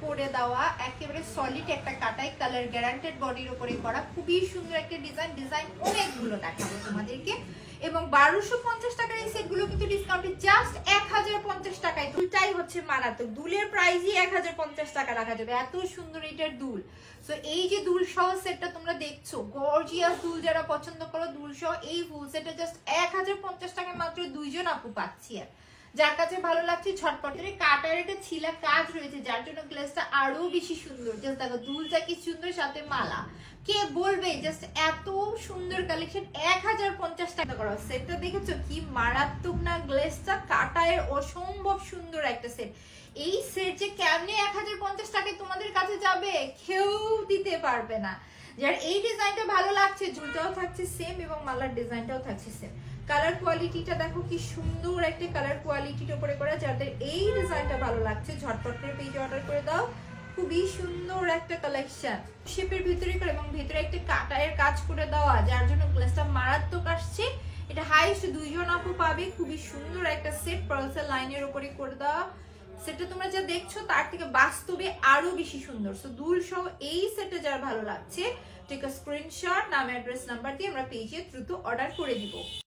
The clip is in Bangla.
করে দেওয়া, একেবারে সলিড একটা কাটাই কালার, গ্যারান্টেড বডির উপরে করা, খুবই সুন্দর একটা ডিজাইন অনেকগুলো দেখাবো তোমাদেরকে। এবং 1250 টাকার এই সেটগুলো কিন্তু ডিসকাউন্টে জাস্ট 1050 টাকায়। দুলটাই হচ্ছে মারাত্মক, দুলের প্রাইসই 1050 টাকা রাখা যাবে, এত সুন্দর এটার দুল। সো এই যে দুল সহ সেটটা তোমরা দেখছো, গর্জিয়াস দুল যারা পছন্দ করো, দুল সহ এই ফুল সেটটা জাস্ট 1050 টাকায় মাত্র 2 জন আপু পাচ্ছি। আর যার কাছে ভালো লাগছে ঝটপটের কাটার একটা ছিলা কাজ রয়েছে, যার জন্য গ্লেসটা আরো বেশি সুন্দর। জাস্ট দেখো দুলটা কি সুন্দর, সাথে মালা, কে বলবে জাস্ট এত সুন্দর কালেকশন 1050 টাকা করা। সেটটা দেখেছো কি মারাত্মক না, গ্লেসটা কাটায়ের অসম্ভব সুন্দর একটা সেট। এই সেট যে কেমনে 1050 টাকায় তোমাদের কাছে যাবে কেউ দিতে পারবে না। যার এই ডিজাইনটা ভালো লাগছে, ঝুলটাও থাকছে সেম এবং মালার ডিজাইনটাও থাকছে সেম। কালার কোয়ালিটিটা দেখো কি সুন্দর একটা কালার কোয়ালিটির উপরে করা। যাদের এই ডিজাইনটা ভালো লাগছে ঝটপট করে পেজে অর্ডার করে দাও, খুবই সুন্দর একটা কালেকশন। শেপের ভিতরে করে এবং ভিতরে একটা কাটায়ের কাজ করে দেওয়া, যার জন্য গ্লেসটা মারাত্মক আসছে। এটা হাইস্ট 2 জন আপু পাবে, খুবই সুন্দর একটা সেট, পার্লসের লাইনের উপরে করে দেওয়া। সেটটা তোমরা যা দেখছো তার থেকে বাস্তবে আরো বেশি সুন্দর। সো দুল সহ এই সেটটা যার ভালো লাগছে, টেক আ স্ক্রিনশট, নাম অ্যাড্রেস নাম্বার দিয়ে আমরা পেজে দ্রুত অর্ডার করে দিব।